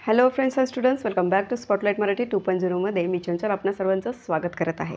Hello friends and students, welcome back to spotlight Marathi 2.0 मध्ये मी चंचल आपणा सर्वांचं स्वागत करत आहे।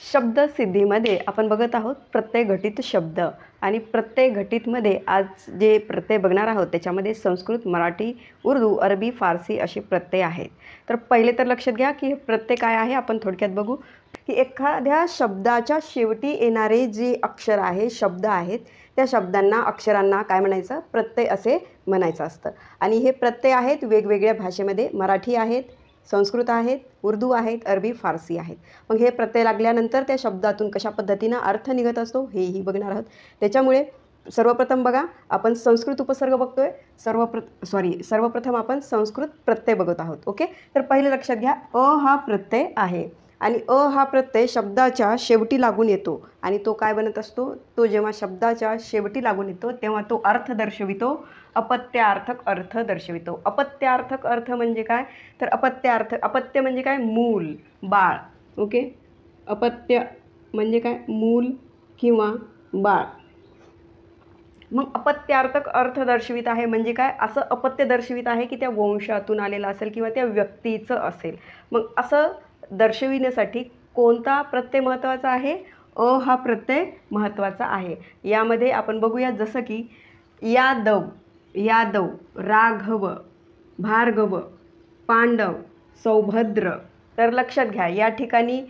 शब्दसिद्धीमध्ये आपण बघत आहोत प्रत्यय घटित शब्द आणि प्रत्यय घटितमध्ये आज जे प्रत्यय बघणार आहोत त्याच्यामध्ये संस्कृत, मराठी, उर्दू, अरबी, फारसी असे प्रत्यय आहेत। तर पहिले तर लक्षात घ्या की हे प्रत्यय काय आहे आपण थोडक्यात बघू की एखाद्या शब्दाच्या शेवटी येणारे जे अक्षर आहे, शब्द आहेत, त्या शब्दांना अक्षरांना काय म्हणायचं, प्रत्यय असे म्हणायचं असतं। आणि हे प्रत्यय आहेत वेगवेगळ्या भाषेमध्ये, मराठी आहेत, संस्कृत आहेत, उर्दू आहेत, अरबी, फारसी आहेत। मग हे प्रत्यय लागल्यानंतर त्या शब्दातून कशा पद्धतीने अर्थ निघत असतो हेही बघणार आहोत। त्याच्यामुळे सर्वप्रथम बघा आपण संस्कृत उपसर्ग बघतोय, सर्वप्रथम आपण संस्कृत प्रत्यय बघत आहोत। ओके, तर पहिले लक्षात घ्या अ हा प्रत्यय आहे आणि अ हा प्रत्यय शब्दाच्या शेवटी लागून येतो आणि तो काय बनत असतो, तो जेव्हा शब्दाच्या शेवटी लागून येतो तेव्हा तो अर्थ दर्शवितो, अपत्यार्थक अर्थ दर्शवितो। अपत्यार्थक अर्थ म्हणजे काय, तर अपत्य म्हणजे काय, मूल, बाळ। ओके, अपत्य म्हणजे काय, मूल किंवा बाळ। मग अपत्यार्थक अर्थ दर्शवित आहे म्हणजे काय, असं अपत्य दर्शवित आहे की त्या वंशातून आलेला असेल किंवा त्या व्यक्तीचं असेल। मग असं दर्शविण्यासाठी कोणता प्रत्यय महत्त्वाचा आहे, अ हा प्रत्यय महत्त्वाचा आहे। यामध्ये आपण बघूया जसं की यादव, यादव, राघव, भार्गव, पांडव, सौभद्र। तर लक्षात घ्या या ठिकाणी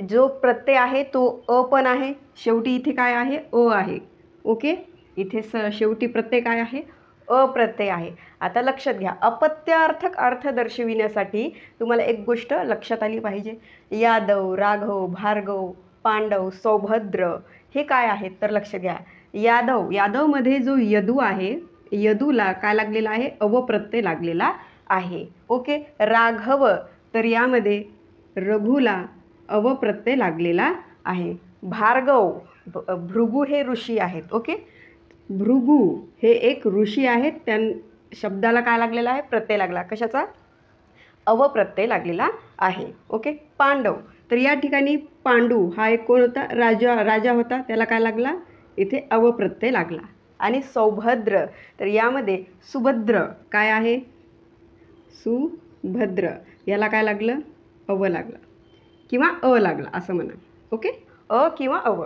जो प्रत्यय आहे तो अ पण आहे, शेवटी इथे काय आहे, अ आहे। ओके, इथे शेवटी प्रत्यय काय आहे, अप्रत्यय आहे। आता लक्षात घ्या अपत्यार्थक अर्थ दर्शविण्यासाठी तुम्हाला एक गोष्ट लक्षात आली पाहिजे, यादव, राघव, भार्गव, पांडव, सौभद्र हे काय आहेत, तर लक्ष घ्या यादव, यादवमध्ये जो यदू आहे, यदूला काय लागलेला आहे, अवप्रत्यय लागलेला आहे। ओके, राघव, तर यामध्ये रघुला अवप्रत्यय लागलेला आहे। भार्गव, भृगु हे ऋषी आहेत। ओके, भृगु हे एक ऋषी आहेत, त्या शब्दाला काय लागलेला आहे, प्रत्यय लागला, कशाचा, अवप्रत्यय लागलेला आहे। ओके, पांडव, तर या ठिकाणी पांडू हा एक कोण होता, राजा होता, त्याला काय लागला, इथे अवप्रत्यय लागला। आणि सौभद्र, तर यामध्ये सुभद्र काय आहे, सुभद्र, याला काय लागलं, अव लागला किंवा अ लागला असं म्हणा। ओके, अ किंवा अव।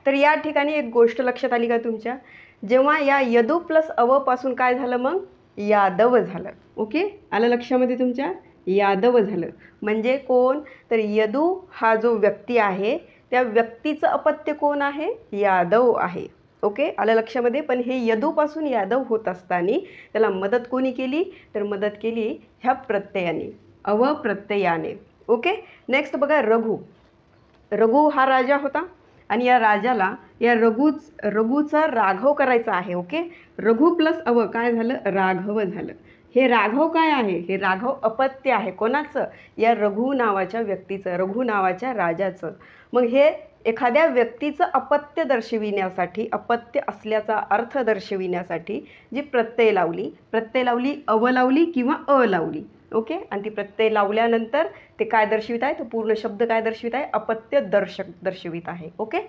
तर या ठिकाणी एक गोष्ट लक्षात आली का तुमच्या, जेव्हा या यदू प्लस अव पासून काय झालं, मग यादव झालं। ओके, आलं लक्षामध्ये तुमच्या, यादव झालं म्हणजे कोण, तर यदू हा जो व्यक्ती आहे त्या व्यक्तीचं अपत्य कोण आहे, यादव आहे। ओके, आलं लक्षामध्ये। पण हे यदूपासून यादव होत असताना त्याला मदत कोणी केली, तर मदत केली ह्या प्रत्ययाने, अवप्रत्ययाने। ओके, नेक्स्ट बघा रघु, रघु हा राजा होता आणि या राजाला या रघुचा राघव करायचा आहे। ओके, रघु प्लस अव काय झालं, राघव झालं। हे राघव काय आहे, हे राघव अपत्य आहे, कोणाचं, या रघु नावाच्या व्यक्तीचं, रघु नावाच्या राजाचं। मग हे एखाद्या व्यक्तीचं अपत्य दर्शविण्यासाठी, अपत्य असल्याचा अर्थ दर्शविण्यासाठी जी प्रत्यय लावली, अव लावली किंवा अ लावली। ओके, आणि ती प्रत्यय लावल्यानंतर ते काय दर्शवित आहे, तो पूर्ण शब्द काय दर्शवित आहे, अपत्य दर्शवित आहे। ओके,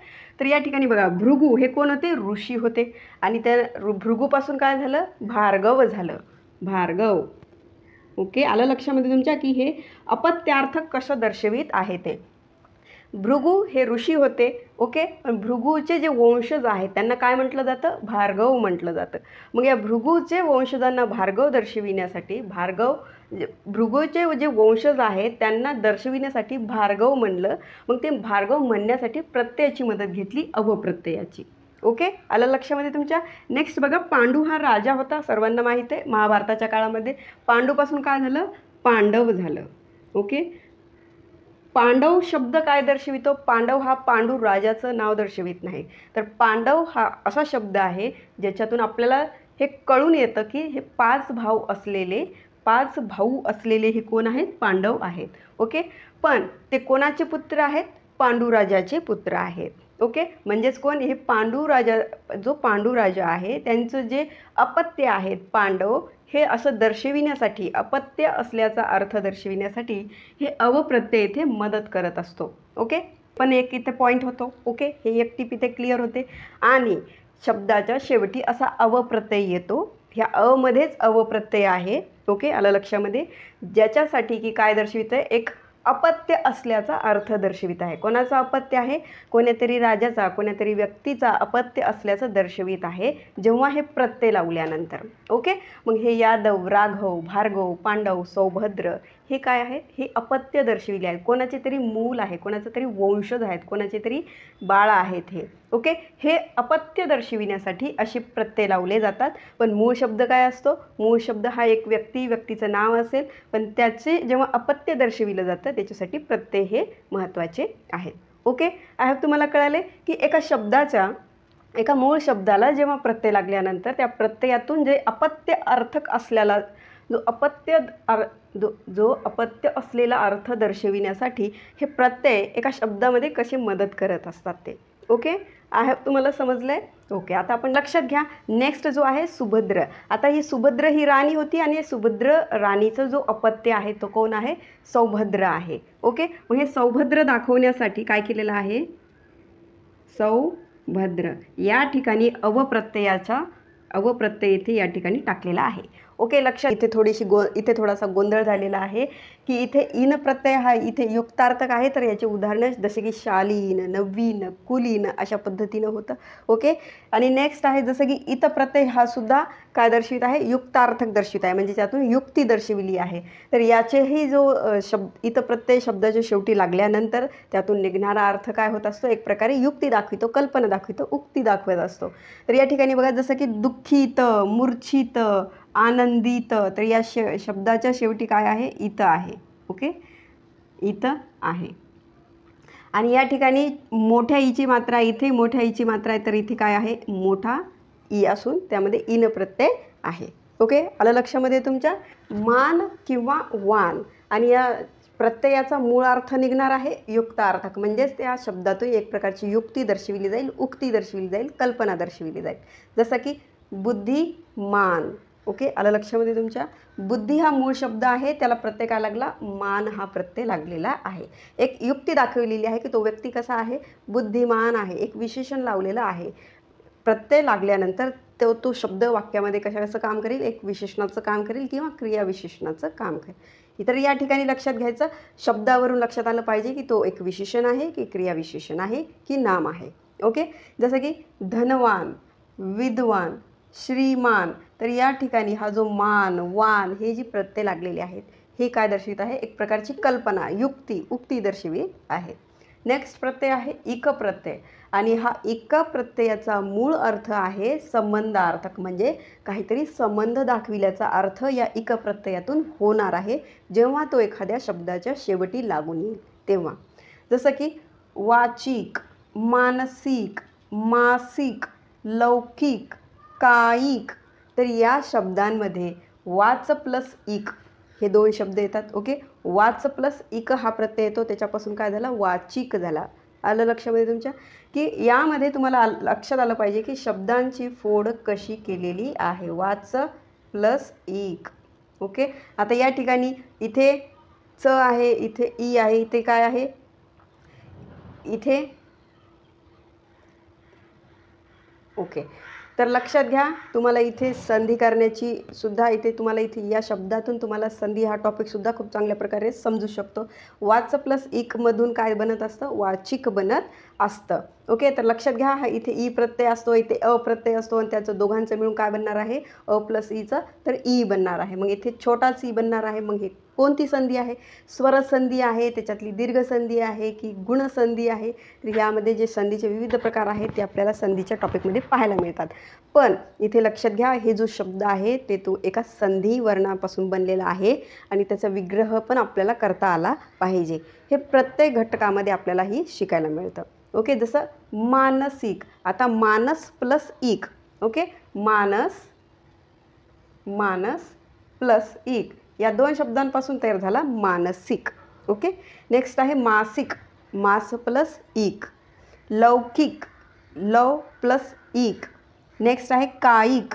तर या ठिकाणी बघा भृगु हे कोण होते, ऋषी होते आणि त्या भृगुपासून काय झालं, भार्गव झालं, भार्गव। ओके, आलं लक्षामध्ये तुमच्या की हे अपत्यार्थक कसं दर्शवित आहे ते। भृगु हे ऋषी होते। ओके, पण भृगूचे जे वंशज आहेत त्यांना काय म्हटलं जातं, भार्गव म्हटलं जातं। मग या भृगूचे वंशजांना भार्गव दर्शविण्यासाठी, भृगूचे जे वंशज आहेत त्यांना दर्शविण्यासाठी भार्गव म्हणलं। मग ते भार्गव म्हणण्यासाठी प्रत्ययाची मदत घेतली, अवप्रत्ययाची। ओके, आलं लक्षामध्ये तुमच्या। नेक्स्ट बघा पांडू हा राजा होता, सर्वांना माहीत आहे, महाभारताच्या काळामध्ये पांडूपासून काय झालं, पांडव झालं। ओके, पांडव शब्द काय दर्शवितो, पांडव हा पांडू राजाचं नाव दर्शवित नाही, तर पांडव हा असा शब्द आहे ज्याच्यातून आपल्याला हे कळून येतं की हे पाच भाऊ असलेले हे कोण आहेत, पांडव आहेत। ओके, पण ते कोणाचे पुत्र आहेत, पांडुराजाचे पुत्र आहेत। ओके, म्हणजेच कोण, हे जो पांडू राजा आहे त्यांचं जे अपत्य आहेत पांडव, हे असं दर्शविण्यासाठी, अपत्य असल्याचा अर्थ दर्शविण्यासाठी हे अवप्रत्यय इथे मदत करत असतो। ओके, पण एक इथे पॉईंट होतो। ओके, हे एक टिप इथे क्लिअर होते। आणि शब्दाच्या शेवटी असा अवप्रत्यय येतो, ह्या अ मध्येच अव प्रत्यय आहे. ओके, आलं लक्षामध्ये. ज्याच्यासाठी की काय दर्शवित आहे, एक अपत्य असल्याचा अर्थ दर्शवित आहे. कोणाचा अपत्य आहे? कोणीतरी राजाचा, कोणीतरी व्यक्तीचा अपत्य असल्याचं दर्शवित आहे जेव्हा हे प्रत्यय लावल्यानंतर. ओके, मग हे यादव, राघव, भार्गव, पांडव, सौभद्र हे काय आहेत? हे अपत्य दर्शविले आहेत. कोणाचे तरी मूल आहे, कोणाचे तरी वंशज आहेत, कोणाचे तरी बाळ आहेत हे. ओके, हे अपत्य दर्शविण्यासाठी असे प्रत्यय लावले जातात. पण मूळ शब्द काय असतो? मूळ शब्द हा एक व्यक्तीचं नाव असेल, पण त्याचे जेव्हा अपत्य दर्शविलं जातं त्याच्यासाठी प्रत्यय हे महत्त्वाचे आहेत. ओके, आय होप तुम्हाला कळाले की एका मूळ शब्दाला जेव्हा प्रत्यय लागल्यानंतर त्या प्रत्ययातून जे अपत्य अर्थक असलेला जो अपत्य असलेला अर्थ दर्शविण्यासाठी हे प्रत्यय एका शब्दामध्ये कशी मदत करत असतात ते. ओके, आय होप तुम्हाला समजलं आहे. ओके, आता आपण लक्षात घ्या. नेक्स्ट जो आहे सुभद्र. आता ही सुभद्र ही राणी होती आणि सुभद्र राणीचं जो अपत्य आहे तो कोण आहे? सौभद्र आहे. ओके, मग हे सौभद्र दाखवण्यासाठी काय केलेलं आहे? सौभद्र या ठिकाणी अवप्रत्यय इथे या ठिकाणी टाकलेला आहे. ओके, लक्षात. इथे थोडासा गोंधळ झालेला आहे की इथे इन प्रत्यय हा इथे युक्तार्थक आहे. तर याचे उदाहरणं जसे की शालीन, नवीन, कुलीन अशा पद्धतीनं होतं. ओके, आणि नेक्स्ट आहे जसं की इत प्रत्यय हा सुद्धा काय दर्शवित आहे? युक्तार्थक दर्शवित आहे, म्हणजे त्यातून युक्ती दर्शविली आहे. तर याचेही जो इत प्रत्यय शब्दाच्या शेवटी लागल्यानंतर त्यातून निघणारा अर्थ काय होत असतो? एक प्रकारे युक्ती दाखवितो, कल्पना दाखवितो, उक्ती दाखवत असतो. तर या ठिकाणी बघा जसं की दुःखित, मूर्छित, आनंदित. तर या शब्दाच्या शेवटी काय आहे? इत आहे. ओके, इत आहे. आणि या ठिकाणी मोठ्या ईची मात्रा, इथे मोठ्या ईची मात्रा आहे, तर इथे काय आहे? मोठा ई असून त्यामध्ये इन प्रत्यय आहे. ओके, आलं लक्षामध्ये तुमच्या? मान किंवा वान, आणि या प्रत्ययाचा मूळ अर्थ निघणार आहे युक्तार्थक, म्हणजेच त्या शब्दातून एक प्रकारची युक्ती दर्शविली जाईल, उक्ती दर्शविली जाईल, कल्पना दर्शविली जाईल. जसं की बुद्धिमान. ओके, आलं लक्षामध्ये तुमच्या? बुद्धी हा मूळ शब्द आहे, त्याला प्रत्यय काय लागला? मान हा प्रत्यय लागलेला आहे. एक युक्ती दाखवलेली आहे की तो व्यक्ती कसा आहे? बुद्धिमान आहे. एक विशेषण लावलेलं आहे. प्रत्यय लागल्यानंतर तो शब्द वाक्यामध्ये कसं काम करेल? एक विशेषणाचं काम करेल किंवा क्रियाविशेषणाचं काम करेल. तर या ठिकाणी लक्षात घ्यायचं, शब्दावरून लक्षात आलं पाहिजे की तो एक विशेषण आहे की क्रियाविशेषण आहे की नाम आहे. ओके, जसं की धनवान, विद्वान, श्रीमान. तर या ठिकाणी हा जो मान, वान हे जी प्रत्यय लागलेले आहेत हे काय दर्शवित आहे? एक प्रकारची कल्पना, युक्ती, उक्ती दर्शवित आहे. नेक्स्ट प्रत्यय आहे इक प्रत्यय, आणि हा इक प्रत्ययाचा मूळ अर्थ आहे संबंधार्थक, म्हणजे काहीतरी संबंध दाखविल्याचा अर्थ या इक प्रत्ययातून होणार आहे जेव्हा तो एखाद्या शब्दाच्या शेवटी लागून येईल तेव्हा. जसं की वाचिक, मानसिक, मासिक, लौकिक, कायिक. तर या शब्दांमध्ये वाच प्लस इक हे दोन शब्द येतात. ओके, वाच प्लस इक हा प्रत्यय येतो, त्याच्यापासून काय झाला? वाचिक झाला. आलं लक्षामध्ये तुमच्या? की यामध्ये तुम्हाला लक्षात आलं पाहिजे की शब्दांची फोड कशी केलेली आहे. वाच प्लस इक. ओके, आता या ठिकाणी इथे च आहे, इथे ई आहे, इथे काय आहे? इथे ओके, तर लक्षात घ्या, तुम्हाला इथे संधी करण्याची सुद्धा इथे तुम्हाला इथे या शब्दातून तुम्हाला संधी हा टॉपिकसुद्धा खूप चांगल्या प्रकारे समजू शकतो. वाच प्लस इकमधून काय बनत असतं? वाचिक बनत असतं. ओके, तर लक्षात घ्या, हा इथे ई प्रत्यय असतो, इथे अ प्रत्यय असतो, आणि त्याचं दोघांचं मिळून काय बनणार आहे? अ प्लस ईचं तर ई बनणार आहे. मग इथे छोटाच ई बनणार आहे. मग हे कोणती संधी आहे? स्वरसंधी आहे, त्याच्यातली दीर्घ संधी आहे की गुणसंधी आहे? तर यामध्ये जे संधीचे विविध प्रकार आहेत ते आपल्याला संधीच्या टॉपिकमध्ये पाहायला मिळतात. पण इथे लक्षात घ्या, हे जो शब्द आहे ते तो एका संधी वर्णापासून बनलेला आहे आणि त्याचा विग्रह पण आपल्याला करता आला पाहिजे. हे प्रत्येक घटकामध्ये आपल्यालाही शिकायला मिळतं. ओके, जसं मानसिक. आता मानस प्लस इक. ओके, मानस प्लस इक या दोन शब्दांपासून तयार झाला मानसिक. ओके, नेक्स्ट आहे मासिक. मास प्लस इक. लौकिक. लव प्लस इक. नेक्स्ट आहे कायिक.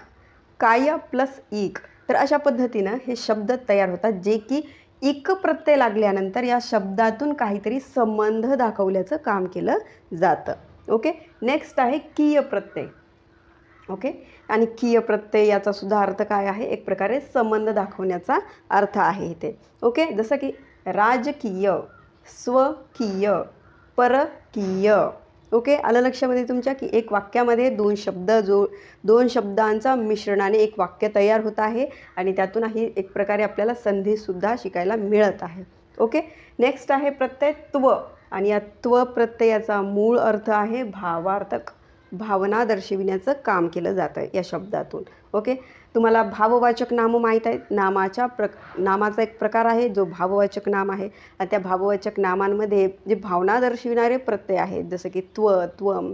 काय प्लस इक. तर अशा पद्धतीनं हे शब्द तयार होतात जे की इक प्रत्यय लागल्यानंतर या शब्दातून काहीतरी संबंध दाखवल्याचं काम केलं जातं. ओके, नेक्स्ट आहे कीय प्रत्यय. ओके. आणि कीय प्रत्यय याचा सुद्धा अर्थ काय आहे, एक प्रकारे संबंध दाखवण्याचा अर्थ आहे इथे. ओके. जसं की राजकीय, स्वकीय, परकीय. ओके. आलं लक्षामध्ये तुमच्या की एक वाक्यामध्ये दोन शब्दांचा मिश्रणाने एक वाक्य तयार होत आहे आणि त्यातूनही एक प्रकारे आपल्याला संधीसुद्धा शिकायला मिळत आहे. ओके. नेक्स्ट आहे प्रत्यय त्व. आणि या त्व प्रत्ययाचा मूळ अर्थ आहे भावार्थक, भावना दर्शविण्याचं काम केलं जातं या शब्दातून. ओके. तुम्हाला भाववाचक नामं माहीत आहेत. नामाचा एक प्रकार आहे जो भाववाचक नाम आहे आणि त्या भाववाचक नामांमध्ये जे भावना दर्शविणारे प्रत्यय आहेत जसं की त्व, त्वम,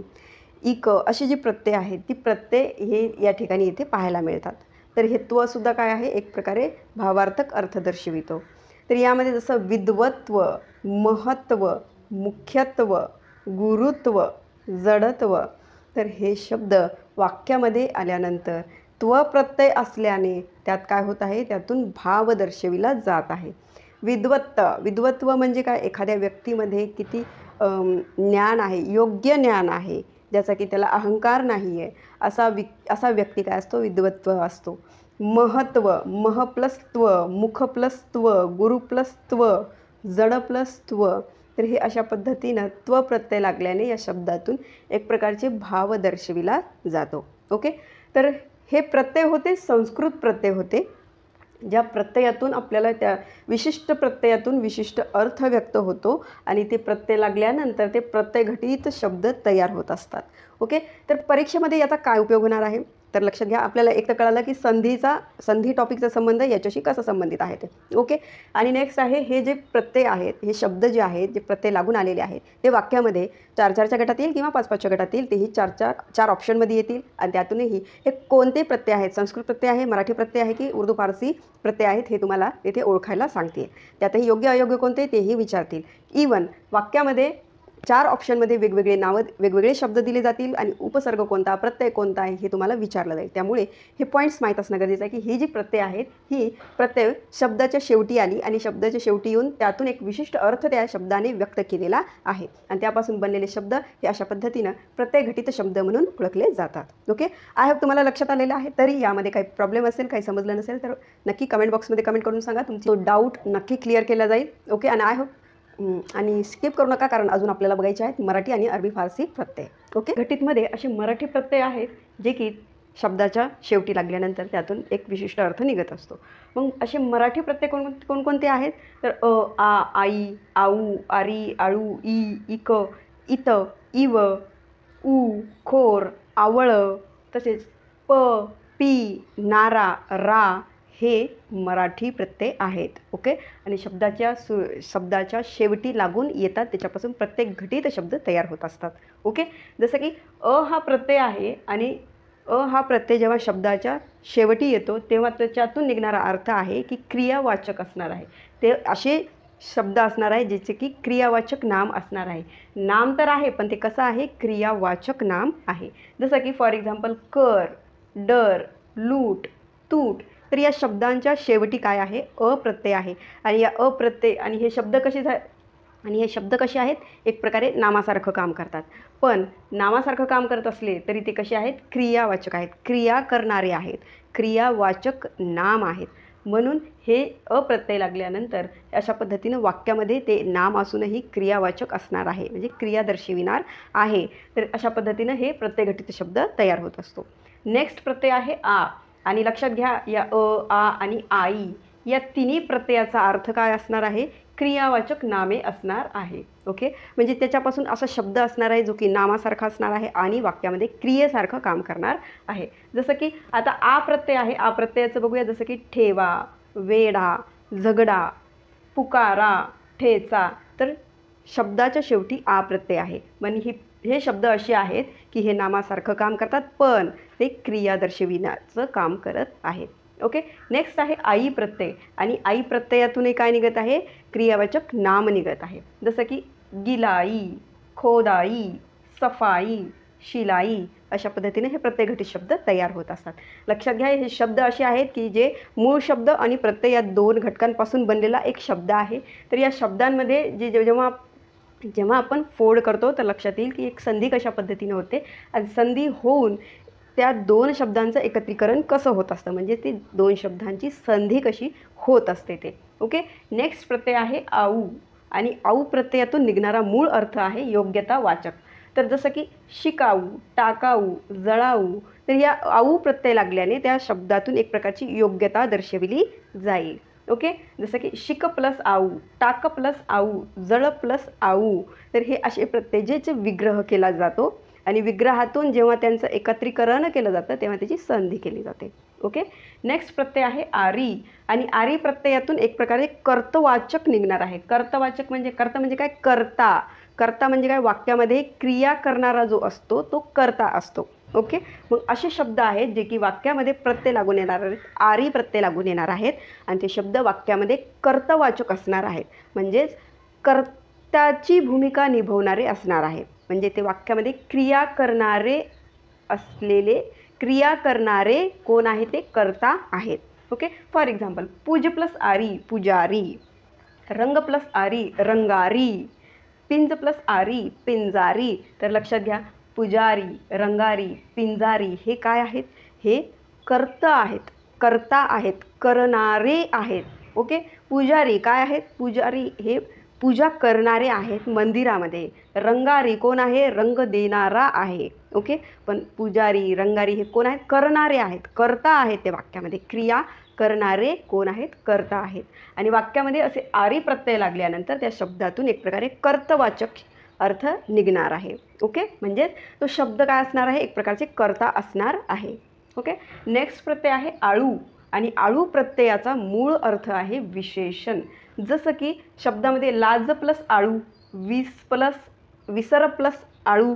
इक असे जे प्रत्यय आहेत ती प्रत्यय हे या ठिकाणी इथे पाहायला मिळतात. तर हे त्वसुद्धा काय आहे, एक प्रकारे भावार्थक अर्थ दर्शवितो. तर यामध्ये जसं विद्वत्व, महत्त्व, मुख्यत्व, गुरुत्व, जडत्व, तर हे शब्द वाक्यामध्ये आल्यानंतर त्व प्रत्यय असल्याने त्यात काय होत आहे, त्यातून भाव दर्शविला जात आहे. विद्वत्व म्हणजे काय, एखाद्या व्यक्तीमध्ये किती ज्ञान आहे, योग्य ज्ञान आहे, ज्याचा की त्याला अहंकार नाही आहे, असा व्यक्ती काय असतो, विद्वत्व असतो. महत्त्व, मह प्लस त्व, मुख प्लस त्व, गुरु प्लस त्व, जड प्लस त्व. तर हे अशा पद्धतीनं त्व प्रत्यय लागल्याने या शब्दातून एक प्रकारचे भाव दर्शविला जातो. ओके. तर हे प्रत्यय होते संस्कृत प्रत्यय होते, ज्या प्रत्ययातून आपल्याला त्या विशिष्ट प्रत्ययातून विशिष्ट अर्थ व्यक्त होतो आणि ते प्रत्यय लागल्यानंतर ते प्रत्ययघटित शब्द तयार होत असतात. ओके. तर परीक्षेमध्ये याचा काय उपयोग होणार आहे, तर लक्षात घ्या. आपल्याला एक तर कळालं की संधी टॉपिकचा संबंध याच्याशी कसा संबंधित आहे ते. ओके. आणि नेक्स्ट आहे हे जे प्रत्यय आहेत, हे शब्द जे आहेत, जे प्रत्यय लागून आलेले आहेत ते वाक्यामध्ये 4-4च्या गटात येईल किंवा 5-5च्या गटात येईल. तेही 4 ऑप्शनमध्ये येतील आणि त्यातूनही हे कोणते प्रत्यय आहेत, संस्कृत प्रत्यय आहे, मराठी प्रत्यय आहे की उर्दू फारसी प्रत्यय आहेत, हे तुम्हाला तिथे ओळखायला सांगते. त्यातही योग्य अयोग्य कोणते तेही विचारतील. इवन वाक्यामध्ये 4 ऑप्शनमध्ये वेगवेगळे शब्द दिले जातील आणि उपसर्ग कोणता, प्रत्यय कोणता आहे हे तुम्हाला विचारलं जाईल. त्यामुळे हे पॉईंट्स माहीत असणं गरजेचं आहे की ही जी प्रत्यय आहेत ही प्रत्यय शब्दाच्या शेवटी आली आणि शब्दाच्या शेवटी येऊन त्यातून एक विशिष्ट अर्थ त्या शब्दाने व्यक्त केलेला आहे आणि त्यापासून बनलेले शब्द हे अशा पद्धतीनं प्रत्ययघटित शब्द म्हणून ओळखले जातात. ओके. आय होप तुम्हाला लक्षात आलेलं आहे. तरी यामध्ये काही प्रॉब्लेम असेल, काही समजलं नसेल तर नक्की कमेंट बॉक्समध्ये कमेंट करून सांगा. तुमचा डाऊट नक्की क्लिअर केला जाईल. ओके. आणि आय होप आणि स्किप करू नका, कारण अजून आपल्याला बघायचे आहेत मराठी आणि अरबी फारसी प्रत्यय. ओके. घटितमध्ये असे मराठी प्रत्यय आहेत जे की शब्दाच्या शेवटी लागल्यानंतर त्यातून एक विशिष्ट अर्थ निघत असतो. मग असे मराठी प्रत्यय कोणकोणते आहेत, तर आ, आई, आऊ, आरी, आळू, ई, इक, इत, इव, ऊ, खोर, आवळं, तसेच प, पी, नारा, रा हे मराठी प्रत्यय आहेत. ओके. आणि शब्दाच्या शेवटी लागून येतात, त्याच्यापासून प्रत्येक घटित शब्द तयार होत असतात. ओके. जसं की हा प्रत्यय आहे आणि हा प्रत्यय जेव्हा शब्दाच्या शेवटी येतो तेव्हा त्याच्यातून निघणारा अर्थ आहे की क्रियावाचक असणार आहे. ते असे शब्द असणार आहे ज्याचे की क्रियावाचक नाम असणार आहे. नाम तर आहे पण ते कसं आहे, क्रियावाचक नाम आहे. जसं की फॉर एक्झाम्पल कर, डर, लूट, तूट. तर या शब्दांच्या शेवटी काय आहे, अप्रत्यय आहे आणि या अप्रत्यय आणि हे शब्द कसे आहेत, एक प्रकारे नामासारखं काम करतात. पण नामासारखं काम करत असले तरी ते कसे आहेत, क्रियावाचक आहेत, क्रिया करणारे आहेत, क्रियावाचक नाम आहेत. म्हणून हे अप्रत्यय लागल्यानंतर अशा पद्धतीनं वाक्यामध्ये ते नाम असूनही क्रियावाचक असणार आहे, म्हणजे क्रिया दर्शविणार आहे. तर अशा पद्धतीनं हे प्रत्ययघटित शब्द तयार होत असतो. नेक्स्ट प्रत्यय आहे आ. आणि लक्षात घ्या या आ आणि आई या तिन्ही प्रत्ययाचा अर्थ काय असणार आहे, क्रियावाचक नामे असणार आहे. ओके. म्हणजे त्याच्यापासून असा शब्द असणार आहे जो की नामासारखा असणार आहे आणि वाक्यामध्ये क्रियेसारखं काम करणार आहे. जसं की आता आ प्रत्यय आहे, आ प्रत्ययाचं बघूया. जसं की ठेवा, वेढा, झगडा, पुकारा, ठेचा. तर शब्दाच्या शेवटी आ प्रत्यय आहे. म्हणजे हे शब्द असे आहेत की हे नामासारखं काम करतात पण ते क्रिया दर्शविण्याचं काम करत आहेत. ओके. नेक्स्ट आहे आई प्रत्यय आणि आई प्रत्ययातूनही काय निघत आहे, क्रियावाचक नाम निघत आहे. जसं की गिलाई, खोदाई, सफाई, शिलाई अशा पद्धतीने हे प्रत्ययघटित शब्द तयार होत असतात. लक्षात घ्या हे शब्द असे आहेत की जे मूळ शब्द आणि प्रत्यय या 2 घटकांपासून बनलेला एक शब्द आहे. तर या शब्दांमध्ये जेव्हा आपण फोड करतो तर लक्षात येईल की एक संधी कशा पद्धतीने होते आणि संधी होऊन त्या दोन शब्दांचं एकत्रीकरण कसं होत असतं, म्हणजे ती दोन शब्दांची संधी कशी होत असते ते. ओके. नेक्स्ट प्रत्यय आहे आऊ, आणि आऊ प्रत्ययातून निघणारा मूळ अर्थ आहे योग्यता वाचक. तर जसं की शिकाऊ, टाकाऊ, जळाऊ, तर या आऊ प्रत्यय लागल्याने त्या शब्दातून एक प्रकारची योग्यता दर्शविली जाईल. ओके. जसं की शिक प्लस आऊ, टाक प्लस आऊ, जळ प्लस आऊ, तर हे असे प्रत्यय जे विग्रह केला जातो आणि विग्रहातून जेव्हा त्यांचं एकत्रीकरण केलं जातं तेव्हा त्याची संधी केली जाते. ओके. नेक्स्ट प्रत्यय आहे आरी, आणि आरी प्रत्ययातून एक प्रकारे कर्तवाचक निघणार आहे. कर्तवाचक म्हणजे कर्ता म्हणजे काय, कर्ता. कर्ता म्हणजे काय, वाक्यामध्ये क्रिया करणारा जो असतो तो कर्ता असतो. ओके. मग असे शब्द आहेत जे की वाक्यामध्ये प्रत्यय लागून येणार आहेत, आरी प्रत्यय लागून येणार आहेत, आणि ते शब्द वाक्यामध्ये कर्तवाचक असणार आहेत, म्हणजेच कर्त्याची भूमिका निभवणारे असणार आहेत. म्हणजे ते वाक्यामध्ये क्रिया करणारे असलेले, क्रिया करणारे कोण आहे, ते कर्ता आहेत. ओके. फॉर एक्झाम्पल, पूज प्लस आरी पुजारी, रंग प्लस आरी रंगारी, पिंज प्लस आरी पिंजारी. तर लक्षात घ्या, पुजारी, रंगारी, पिंजारी हे काय आहेत, हे कर्ता आहेत, कर्ता आहेत, करणारे आहेत. ओके. पुजारी काय आहेत, पुजारी हे पूजा करणारे आहेत मंदिरामध्ये. रंगारी कोण आहे, रंग देणारा आहे. ओके. पण पुजारी, रंगारी हे कोण आहेत, करणारे आहेत, कर्ता आहेत. ते वाक्यामध्ये क्रिया करणारे कोण आहेत, कर्ता आहेत. आणि वाक्यामध्ये असे आरी प्रत्यय लागल्यानंतर त्या शब्दातून एक प्रकारे कर्तवाचक अर्थ निघणार आहे. ओके. म्हणजे तो शब्द काय असणार आहे, एक प्रकारचे कर्ता असणार आहे. ओके. नेक्स्ट प्रत्यय आहे आळू, आणि आळू प्रत्ययाचा मूळ अर्थ आहे विशेषण. जसं की शब्दामध्ये लाज प्लस आळू, विसर प्लस आळू,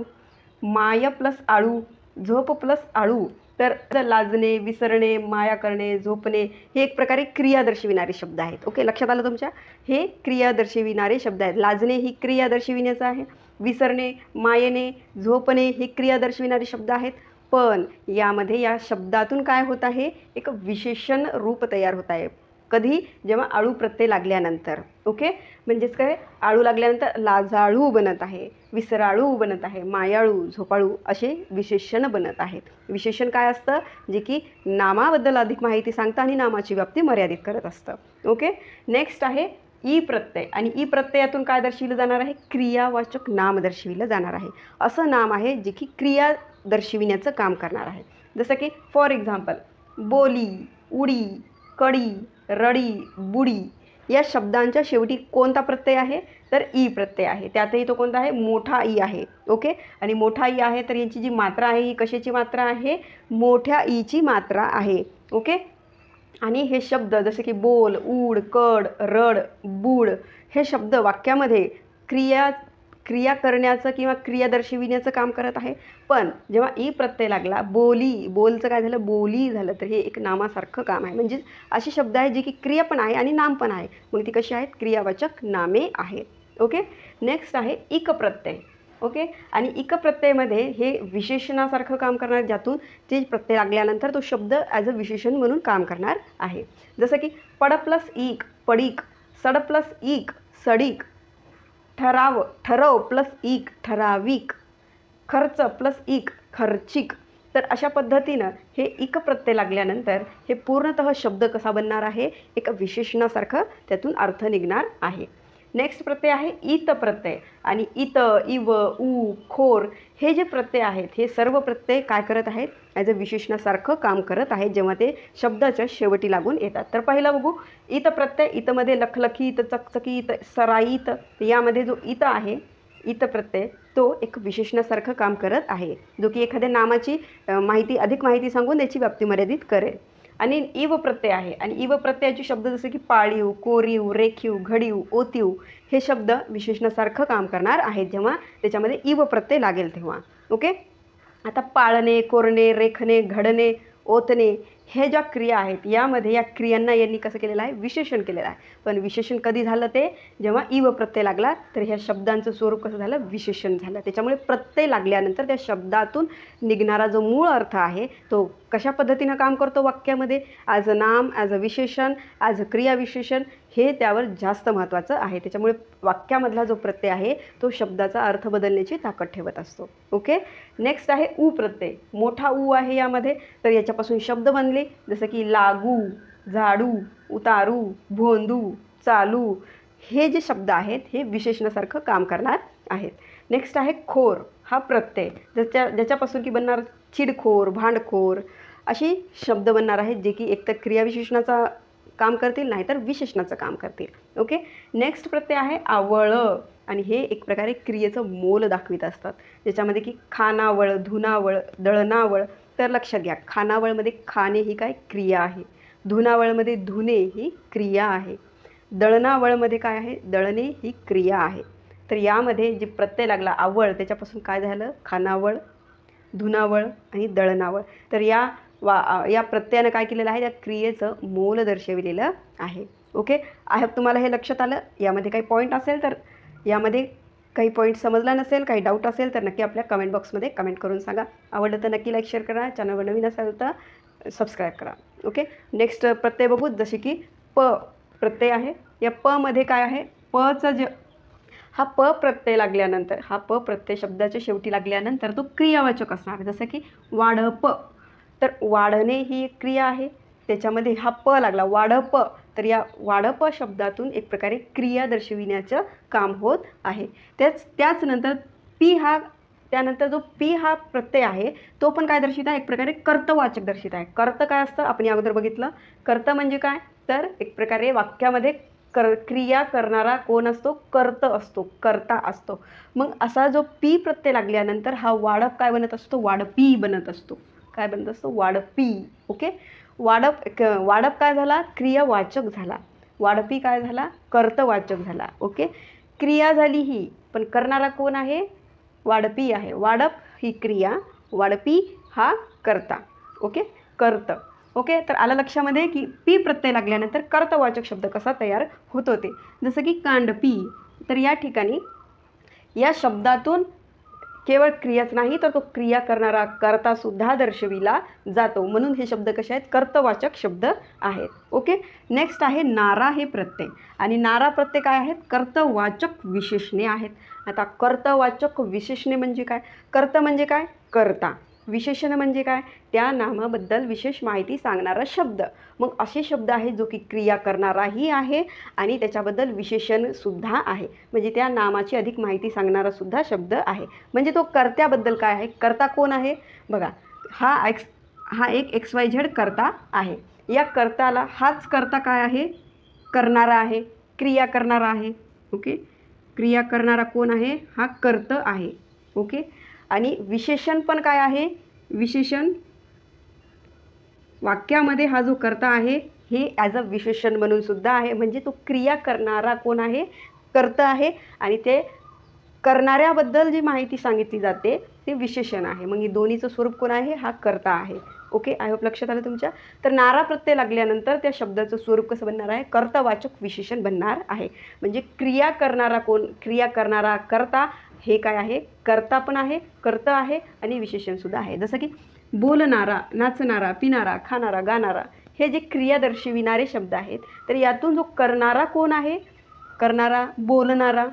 माय प्लस आळू, झोप प्लस आळू. तर लाजणे, विसरणे, माया करणे, झोपणे हे एक प्रकारे क्रिया दर्शविणारे शब्द आहेत. ओके. लक्षात आलं तुमच्या, हे क्रिया दर्शविणारे शब्द आहेत. लाजणे ही क्रिया दर्शविण्याचं आहे, विसरणे, मायेने, झोपणे हे क्रिया दर्शविणारे शब्द आहेत. पण यामध्ये या शब्दातून काय होत आहे, एक विशेषण रूप तयार होत आहे. कधी, जेव्हा आळू प्रत्यय लागल्यानंतर. ओके. म्हणजेच काय, आळू लागल्यानंतर लाजाळू बनत आहे, विसराळू बनत आहे, मायाळू, झोपाळू असे विशेषण बनत आहेत. विशेषण काय असतं, जे की नामाबद्दल अधिक माहिती सांगतं आणि नामाची व्याप्ती मर्यादित करत असतं. ओके. नेक्स्ट आहे ई प्रत्यय, आणि ई प्रत्ययातून काय दर्शविलं जाणार आहे, क्रियावाचक नाम दर्शविलं जाणार आहे. असं नाम आहे जे की क्रिया दर्शविण्याचं काम करणार आहे. जसं की फॉर एक्झाम्पल, बोली, उडी, कडी, रडी, बुडी या शब्दांच्या शेवटी कोणता प्रत्यय आहे, तर ई प्रत्यय आहे. त्यातही तो कोणता आहे, मोठा ई आहे. ओके. आणि मोठा ई आहे तर यांची जी मात्रा आहे ही कशाची मात्रा आहे, मोठ्या ईची मात्रा आहे. ओके. आणि हे शब्द जसे की बोल, उड, कड, रड, बूड हे शब्द वाक्यामध्ये क्रिया करण्याचं किंवा क्रिया दर्शविण्याचं काम करत आहे. पण जेव्हा ई प्रत्यय लागला, बोली, बोलचं काय झालं, बोली झालं, तर हे एक नामासारखं काम आहे. म्हणजेच असे शब्द आहेत जे की क्रिया पण आहे आणि नाम पण आहे. मग ती कशी आहेत, क्रियावाचक नामे आहेत. ओके. नेक्स्ट आहे इक प्रत्यय. ओके. आणि इक प्रत्ययमध्ये हे विशेषणासारखं काम करणार, ज्यातून ते प्रत्यय लागल्यानंतर तो शब्द ॲज अ विशेषण म्हणून काम करणार आहे. जसं की पड प्लस ईक पडीक, सड प्लस ईक सडीक, ठरव प्लस ईक ठराविक, खर्च प्लस ईक खर्चिक. तर अशा पद्धतीनं हे इक प्रत्यय लागल्यानंतर हे पूर्णतः शब्द कसा बनणार आहे, एक विशेषणासारखं त्यातून अर्थ निघणार आहे. नेक्स्ट प्रत्यय आहे इत प्रत्यय, आणि इत, इव, उ, खोर हे जे प्रत्यय आहेत हे सर्व प्रत्यय काय करत आहेत, ॲज अ विशेषणासारखं काम करत आहेत जेव्हा ते शब्दाच्या शेवटी लागून येतात. तर पहिला बघू इत प्रत्यय. इतमध्ये लखलखीत, चकचकीत, सराईत यामध्ये जो इत आहे, इत प्रत्यय तो एक विशेषणासारखं काम करत आहे, जो की एखाद्या नामाची अधिक माहिती सांगून त्याची व्याप्ती मर्यादित करेल. आणि इव प्रत्यय आहे, आणि इव प्रत्ययाचे शब्द जसे की पाळीव, कोरीव, रेखीव, घडीव, ओतीव हे शब्द विशेषणासारखं काम करणार आहेत जेव्हा त्याच्यामध्ये इव प्रत्यय लागेल तेव्हा. ओके. आता पाळणे, कोरणे, रेखणे, घडणे, ओतणे हे ज्या क्रिया आहेत यामध्ये या क्रियांना यांनी कसं केलेलं आहे, विशेषण केलेलं आहे. पण विशेषण कधी झालं, ते जेव्हा इव प्रत्यय लागला तर ह्या शब्दांचं स्वरूप कसं झालं, विशेषण झालं. त्याच्यामुळे प्रत्यय लागल्यानंतर त्या शब्दातून निघणारा जो मूळ अर्थ आहे तो कशा पद्धतीनं काम करतो वाक्यामध्ये, ॲज अ नाम, ॲज अ विशेषण, ॲज अ क्रिया विशेषण हे त्यावर जास्त महत्त्वाचं आहे. त्याच्यामुळे वाक्यामधला जो प्रत्यय आहे तो शब्दाचा अर्थ बदलण्याची ताकद ठेवत असतो. ओके. नेक्स्ट आहे ऊ प्रत्यय. मोठा ऊ आहे यामध्ये, तर याच्यापासून शब्द बनले जसं की लागू, झाडू, उतारू, भोंदू, चालू. हे जे शब्द आहेत हे विशेषणासारखं काम करणार आहेत. नेक्स्ट आहे खोर हा प्रत्यय, ज्याच्यापासून की बनणार चिडखोर, भांडखोर अशी शब्द बनणार आहेत, जे की एकतर क्रियाविशेषणाचा काम करतील नाहीतर विशेषणाचं काम करतील. ओके. नेक्स्ट प्रत्यय आहे आवळ, आणि हे एक प्रकारे क्रियेचं मोल दाखवित असतात, ज्याच्यामध्ये की खानावळ, धुनावळ, दळणावळ. तर लक्षात घ्या, खानावळमध्ये खाणे ही काय क्रिया आहे, धुनावळमध्ये धुणे ही क्रिया आहे, दळणावळमध्ये काय आहे, दळणे ही क्रिया आहे. तर यामध्ये जे प्रत्यय लागला आवळ, त्याच्यापासून काय झालं, खानावळ, धुनावळ आणि दळणावळ. तर या प्रत्ययानं काय केलेलं आहे, त्या क्रियेचं मोल दर्शविलेलं आहे. ओके. आय होप तुम्हाला हे लक्षात आलं. यामध्ये काही पॉईंट असेल तर, यामध्ये काही पॉईंट समजला नसेल, काही डाऊट असेल तर नक्की आपल्या कमेंट बॉक्समध्ये कमेंट करून सांगा. आवडलं तर नक्की लाईक शेअर करा, चॅनलवर नवीन असेल तर सबस्क्राईब करा. ओके. नेक्स्ट प्रत्यय बघू, जसे की प प्रत्यय आहे. या प मध्ये काय आहे, पचं हा प प्रत्यय लागल्यानंतर, हा प प्रत्यय शब्दाच्या शेवटी लागल्यानंतर तो क्रियावाचक असणार, जसं की वाढप. तर वाढणे ही एक क्रिया आहे, त्याच्यामध्ये हा प लागला वाढप, तर या वाढप शब्दातून एक प्रकारे क्रिया दर्शविण्याचं काम होत आहे. त्याचनंतर त्यानंतर जो पी हा प्रत्यय आहे तो पण काय दर्शित आहे, एक प्रकारे कर्तवाचक दर्शित आहे. कर्त काय असतं आपण अगोदर बघितलं. कर्त म्हणजे काय, तर एक प्रकारे वाक्यामध्ये क्रिया करणारा कोण असतो, कर्त असतो, कर्ता असतो. मग असा जो पी प्रत्यय लागल्यानंतर हा वाढप काय बनत असतो, वाढपी बनत असतो. काय बनत असतो, वाढपी. ओके. वाढप काय झाला, क्रियावाचक झाला. वाढपी काय झाला, कर्तवाचक झाला. ओके. क्रिया झाली ही, पण करणारा कोण आहे, वाढपी आहे. वाढप ही क्रिया, वाढपी हा कर्ता. ओके. कर्त. ओके. तर आलं लक्षामध्ये की पी प्रत्यय लागल्यानंतर कर्तवाचक शब्द कसा तयार होत होते, जसं की कांडपी. तर या ठिकाणी या शब्दातून केवळ क्रियाच नाही तर तो क्रिया करणारा कर्तासुद्धा दर्शविला जातो, म्हणून हे शब्द कसे आहेत, कर्तवाचक शब्द आहेत. ओके. नेक्स्ट आहे नारा हे प्रत्यय, आणि नारा प्रत्यय काय आहेत, कर्तवाचक विशेषणे आहेत. आता कर्तवाचक विशेषणे म्हणजे काय, कर्त म्हणजे काय, कर्ता. विशेषण म्हणजे काय, त्या नामाबद्दल विशेष माहिती सांगणारा शब्द. मग असे शब्द आहेत जो की क्रिया करणाराही आहे आणि त्याच्याबद्दल विशेषणसुद्धा आहे, म्हणजे त्या नामाची अधिक माहिती सांगणारा सुद्धा शब्द आहे. म्हणजे तो कर्त्याबद्दल काय आहे, कर्ता कोण आहे बघा, हा एक XYZ कर्ता आहे. या कर्ताला हाच कर्ता काय आहे, करणारा आहे, क्रिया करणारा आहे. ओके. क्रिया करणारा कोण आहे, हा कर्त आहे. ओके. आणि विशेषण पण काय आहे, विशेषण वाक्यामध्ये हा जो कर्ता आहे हे ॲज अ विशेषण म्हणून सुद्धा आहे, म्हणजे तो क्रिया करणारा कोण आहे, कर्ता आहे, आणि ते करणाऱ्याबद्दल जी माहिती सांगितली जाते ते विशेषण आहे. मग हे दोन्हीचं स्वरूप कोण आहे, हा कर्ता आहे. ओके. आय होप लक्षात आलं तुमच्या. तर नारा प्रत्यय लागल्यानंतर त्या शब्दाचं स्वरूप कसं बनणार आहे, कर्तवाचक विशेषण बनणार आहे. म्हणजे क्रिया करणारा कोण, क्रिया करणारा कर्ता हे काय आहे, कर्ता पण आहे, कर्ता आहे आणि विशेषणसुद्धा आहे. जसं की बोलणारा, नाचणारा, पिणारा, खाणारा, गाणारा, हे जे क्रिया दर्शविणारे शब्द आहेत, तर यातून जो करणारा कोण आहे, करणारा, बोलणारा,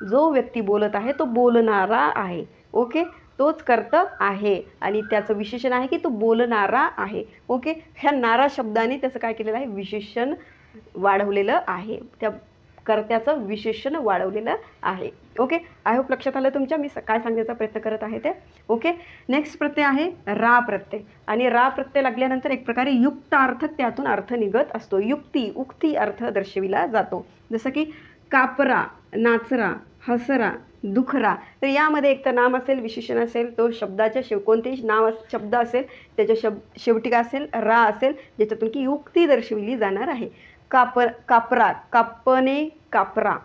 जो व्यक्ती बोलत आहे तो बोलणारा आहे. ओके. तोच कर्ता आहे आणि त्याचं विशेषण आहे की तो बोलणारा आहे. ओके. ह्या नारा शब्दाने त्याचं काय केलेलं आहे, विशेषण वाढवलेलं आहे, त्या कर्त्याचं विशेषण वाढवलेलं आहे. ओके. आय होप लक्षात आलं तुमच्या, मी काय सांगण्याचा प्रयत्न करत आहे ते. ओके. नेक्स्ट प्रत्यय आहे रा प्रत्यय, आणि रा प्रत्यय लागल्यानंतर एक प्रकारे युक्तार्थक त्यातून अर्थ निघत असतो, युक्ती, उक्ती अर्थ दर्शविला जातो. जसं की कापरा, नाचरा, हसरा, दुखरा. तर यामध्ये एक तर नाम असेल, विशेषण असेल, तो शब्दाच्या कोणतेही नाव शब्द असेल त्याच्या शेवटी काय असेल, रा असेल, ज्याच्यातून की युक्ती दर्शविली जाणार आहे. कापरा, कापणे, कापरा,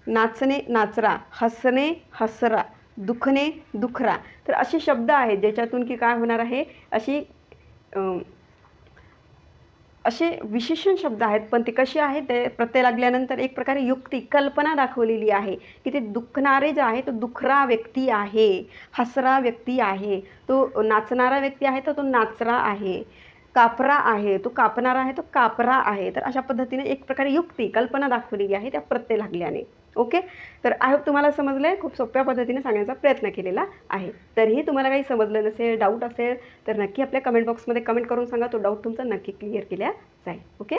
नाचणे, नाचरा, हसणे, हसरा, दुखणे, दुखरा. तर असे शब्द आहेत ज्याच्यातून की काय होणार आहे, असे विशेषण शब्द आहेत, पण ते कसे आहेत, ते प्रत्यय लागल्यानंतर एक प्रकारे युक्ती, कल्पना दाखवलेली आहे की ते दुखणारे जे आहे तो दुखरा व्यक्ती आहे, हसरा व्यक्ती आहे, तो नाचणारा व्यक्ती आहे तर तो नाचरा आहे, कापरा आहे, तो कापणारा आहे, तो कापरा आहे. तर अशा पद्धतीने एक प्रकारे युक्ती, कल्पना दाखवलेली आहे त्या प्रत्यय लागल्याने. ओके. तर आय होप तुम्हाला समजलं आहे. खूप सोप्या पद्धतीने सांगण्याचा प्रयत्न केलेला आहे. तरीही तुम्हाला काही समजलं नसेल, डाऊट असेल तर नक्की आपल्या कमेंट बॉक्समध्ये कमेंट करून सांगा. तो डाऊट तुमचा नक्की क्लिअर केला जाईल. ओके.